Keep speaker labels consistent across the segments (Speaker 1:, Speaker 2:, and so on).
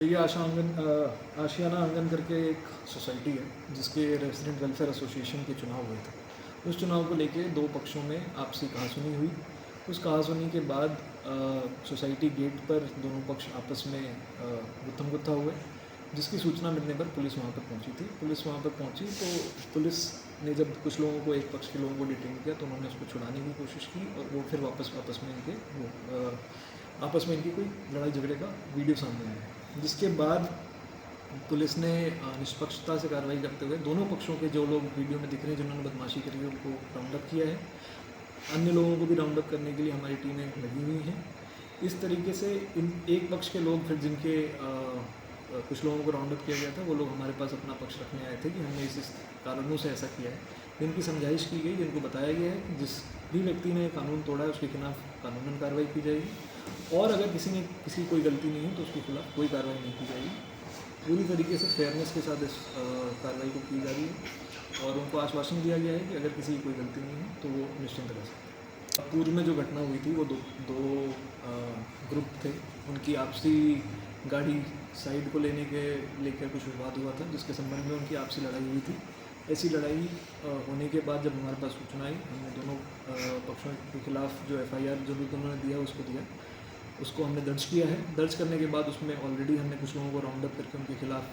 Speaker 1: ये आशियाना आंगन करके एक सोसाइटी है जिसके रेजिडेंट वेलफेयर एसोसिएशन के चुनाव हुए थे। उस चुनाव को लेके दो पक्षों में आपसी कहासुनी हुई। उस कहासुनी के बाद सोसाइटी गेट पर दोनों पक्ष आपस में गुत्थम गुत्था हुए, जिसकी सूचना मिलने पर पुलिस वहाँ पर पहुँची थी। पुलिस वहाँ पर पहुँची तो पुलिस ने जब कुछ लोगों को, एक पक्ष के लोगों को डिटेन किया तो उन्होंने उसको छुड़ाने की कोशिश की और वो फिर आपस में इनकी कोई लड़ाई झगड़े का वीडियो सामने आया, जिसके बाद पुलिस ने निष्पक्षता से कार्रवाई करते हुए दोनों पक्षों के जो लोग वीडियो में दिख रहे हैं जिन्होंने बदमाशी करी है उनको राउंड अप किया है। अन्य लोगों को भी राउंड अप करने के लिए हमारी टीमें लगी हुई हैं। इस तरीके से इन एक पक्ष के लोग फिर जिनके कुछ लोगों को राउंड अप किया गया था, वो लोग हमारे पास अपना पक्ष रखने आए थे कि हमने इस कारणों से ऐसा किया है। जिनकी समझाइश की गई, जिनको बताया गया है कि जिस भी व्यक्ति ने कानून तोड़ा है उसके खिलाफ कानूनन कार्रवाई की जाएगी और अगर किसी कोई गलती नहीं है तो उसके खिलाफ कोई कार्रवाई नहीं की जाएगी। पूरी तरीके से फेयरनेस के साथ इस कार्रवाई को की जा रही है और उनको आश्वासन दिया गया है कि अगर किसी की कोई गलती नहीं है तो वो निश्चिंत रह सकते हैं। पूर्व में जो घटना हुई थी वो दो ग्रुप थे, उनकी आपसी गाड़ी साइड को लेकर कुछ विवाद हुआ था, जिसके संबंध में उनकी आपसी लड़ाई हुई थी। ऐसी लड़ाई होने के बाद जब हमारे पास सूचना आई, हमने दोनों पक्षों के खिलाफ जो FIR जो भी उन्होंने दिया उसको हमने दर्ज किया है। दर्ज करने के बाद उसमें ऑलरेडी हमने कुछ लोगों को राउंड अप करके उनके खिलाफ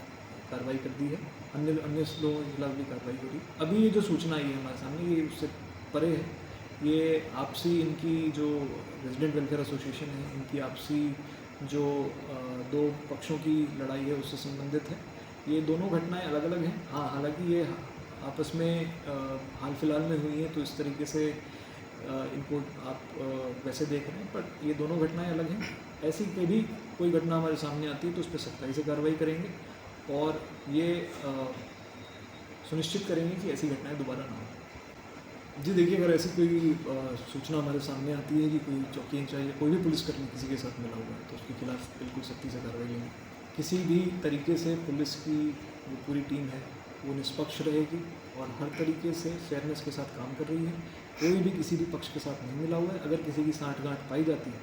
Speaker 1: कार्रवाई कर दी है। अन्य लोगों के खिलाफ भी कार्रवाई हो रही। अभी ये जो सूचना आई है हमारे सामने, ये उससे परे है। ये आपसी इनकी जो रेजिडेंट वेलफेयर एसोसिएशन है, इनकी आपसी जो दो पक्षों की लड़ाई है उससे संबंधित है। ये दोनों घटनाएं अलग अलग हैं। हाँ, हालांकि ये आपस में हाल फिलहाल में हुई हैं तो इस तरीके से इनको आप वैसे देख रहे हैं, बट ये दोनों घटनाएं अलग हैं। ऐसी कभी कोई घटना हमारे सामने आती है तो उस पर सख्ताई से कार्रवाई करेंगे और ये सुनिश्चित करेंगे कि ऐसी घटनाएं दोबारा ना हो। जी देखिए, अगर ऐसी कोई सूचना हमारे सामने आती है कि कोई चौकी इंचार्ज या कोई भी पुलिसकर्मी किसी के साथ मिला हुआ है तो उसके खिलाफ बिल्कुल सख्ती से कार्रवाई लेंगे। किसी भी तरीके से पुलिस की जो पूरी टीम है वो निष्पक्ष रहेगी और हर तरीके से फेयरनेस के साथ काम कर रही है। कोई भी किसी भी पक्ष के साथ नहीं मिला हुआ है। अगर किसी की साँठ-गाँठ पाई जाती है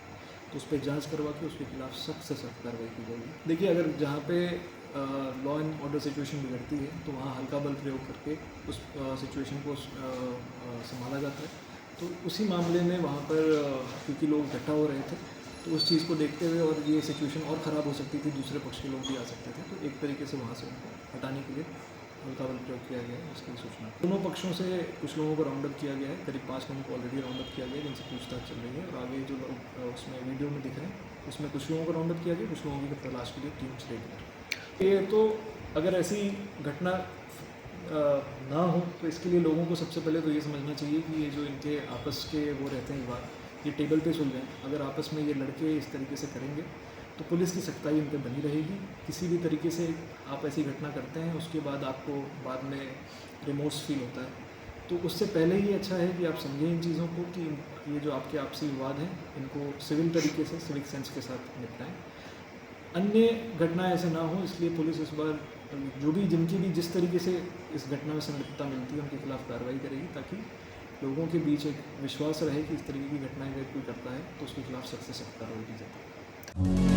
Speaker 1: तो उस पर जांच करवा के उसके खिलाफ सख्त से सख्त कार्रवाई की जाएगी। देखिए, अगर जहाँ पे लॉ एंड ऑर्डर सिचुएशन बिगड़ती है तो वहाँ हल्का बल प्रयोग करके उस सिचुएशन को संभाला जाता है। तो उसी मामले में वहाँ पर क्योंकि लोग इकट्ठा हो रहे थे तो उस चीज़ को देखते हुए और ये सिचुएशन और ख़राब हो सकती थी, दूसरे पक्ष के लोग भी आ सकते थे, तो एक तरीके से वहाँ से उनको हटाने के लिए हल्का बल प्रयोग किया गया है। इसकी सूचना दोनों पक्षों से कुछ लोगों को राउंड अप किया गया है। करीब 5 लोगों को ऑलरेडी राउंड अप किया गया है जिनसे पूछताछ चल रही है और आगे जो लोग उसमें वीडियो में दिख रहे हैं उसमें कुछ लोगों को राउंड अप किया गया, कुछ लोगों की तलाश के लिए टीम्स रेडी है। ये तो अगर ऐसी घटना ना हो तो इसके लिए लोगों को सबसे पहले तो ये समझना चाहिए कि ये जो इनके आपस के वो रहते हैं विवाद, ये टेबल पे सुलझाएं। अगर आपस में ये लड़के इस तरीके से करेंगे तो पुलिस की सख्ताई उन पर बनी रहेगी। किसी भी तरीके से आप ऐसी घटना करते हैं उसके बाद आपको बाद में रिमोर्स फील होता है, तो उससे पहले ही अच्छा है कि आप समझें इन चीज़ों को कि ये जो आपके आपसी विवाद हैं इनको सिविल तरीके से, सिविक सेंस के साथ निपटाएं। अन्य घटना ऐसे ना हो, इसलिए पुलिस इस बार जिनकी भी जिस तरीके से इस घटना में संलिप्तता मिलती है उनके खिलाफ कार्रवाई करेगी, ताकि लोगों के बीच एक विश्वास रहे कि इस तरीके की घटनाएं अगर कोई करता है तो उसके खिलाफ सख्त से सख्त कार्रवाई की जाती है।